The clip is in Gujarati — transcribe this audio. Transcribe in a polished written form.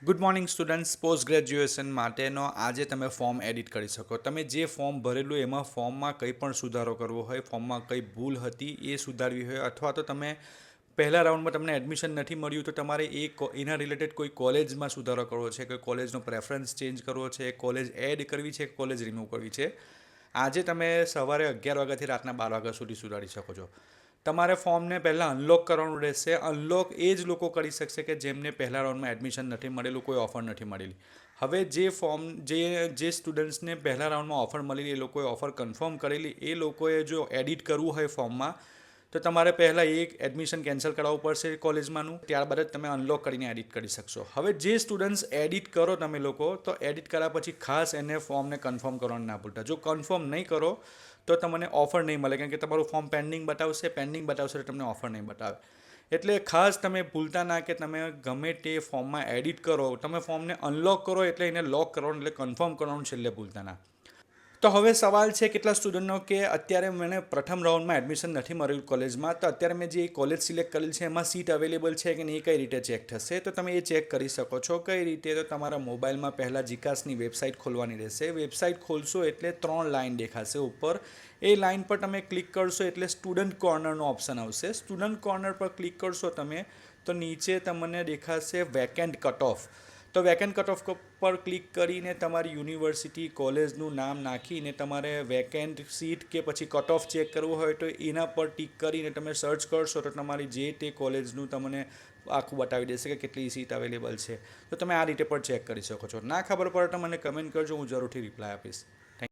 Good morning students. Post graduation માટેનો આજે તમે ફોર્મ એડિટ કરી શકો. તમે જે ફોર્મ ભરેલું એમાં ફોર્મમાં કંઈ પણ સુધારો કરવો હોય, ફોર્મમાં કંઈ ભૂલ હતી એ સુધારવી હોય, અથવા તો તમે પહેલા રાઉન્ડમાં તમને એડમિશન નથી મળ્યું તો તમારે એના રિલેટેડ કોઈ કોલેજમાં સુધારો કરવો છે, કોઈ કોલેજનો પ્રેફરન્સ ચેન્જ કરવો છે, કોલેજ એડ કરવી છે, કોલેજ રિમૂવ કરવી છે, આજે તમે સવારે 11 વાગ્યાથી રાતના 12 વાગ્યા સુધી સુધારી શકો છો. તમારે ફોર્મને પહેલાં અનલોક કરવાનું રહેશે. અનલોક એ જ લોકો કરી શકશે કે જેમને પહેલા રાઉન્ડમાં એડમિશન નથી મળેલું, કોઈ ઓફર નથી મળેલી. હવે જે સ્ટુડન્ટ્સને પહેલા રાઉન્ડમાં ઓફર મળેલી, એ લોકોએ ઓફર કન્ફર્મ કરેલી, એ લોકોએ જો એડિટ કરવું હોય ફોર્મમાં તો તમારે પહેલાં એક એડમિશન કેન્સલ કરાવવું પડશે કોલેજમાંનું, ત્યારબાદ જ તમે અનલોક કરીને એડિટ કરી શકશો. હવે જે સ્ટુડન્ટ્સ એડિટ કરો તમે લોકો, તો એડિટ કર્યા પછી ખાસ એને ફોર્મને કન્ફર્મ કરવાનું ના ભૂલતા. જો કન્ફર્મ નહીં કરો તો તમને ઓફર નહીં મળે, કારણ કે તમારું ફોર્મ પેન્ડિંગ બતાવશે તો તમને ઓફર નહીં બતાવે. એટલે ખાસ તમે ભૂલતા ના કે તમે ગમે તે ફોર્મમાં એડિટ કરો, તમે ફોર્મને અનલોક કરો એટલે એને લોક કરવાનું, એટલે કન્ફર્મ કરવાનું છેલ્લે ભૂલતા ના. તો હવે સવાલ છે કેટલા સ્ટુડન્ટનો કે અત્યારે મને પ્રથમ રાઉન્ડમાં એડમિશન નથી મળ્યું કોલેજમાં, તો અત્યારે મેં જે કોલેજ સિલેક્ટ કરેલી છે એમાં સીટ અવેલેબલ છે કે નહીં, એ કઈ રીતે ચેક થશે? તો તમે એ ચેક કરી શકો છો. કઈ રીતે? તો તમારા મોબાઈલમાં પહેલાં જીકાસની વેબસાઇટ ખોલવાની રહેશે. વેબસાઇટ ખોલશો એટલે 3 લાઇન દેખાશે ઉપર. એ લાઇન પર તમે ક્લિક કરશો એટલે સ્ટુડન્ટ કોર્નરનો ઓપ્શન આવશે. સ્ટુડન્ટ કોર્નર પર ક્લિક કરશો તમે તો નીચે તમને દેખાશે વેકેન્ટ કટ ઓફ. તો વેકેન્ટ કટ ઓફ પર ક્લિક કરીને તમારી યુનિવર્સિટી, કોલેજનું નામ નાખીને તમારે વેકેન્ટ સીટ કે પછી કટ ઓફ ચેક કરવું હોય તો એના પર ટિક કરીને તમે સર્ચ કરશો તો તમારી જે તે કોલેજનું તમને આખું બતાવી દેશે કે કેટલી સીટ અવેલેબલ છે. તો તમે આ રીતે પણ ચેક કરી શકો છો. ના ખબર પડે તો મને કમેન્ટ કરજો, હું જરૂરથી રિપ્લાય આપીશ.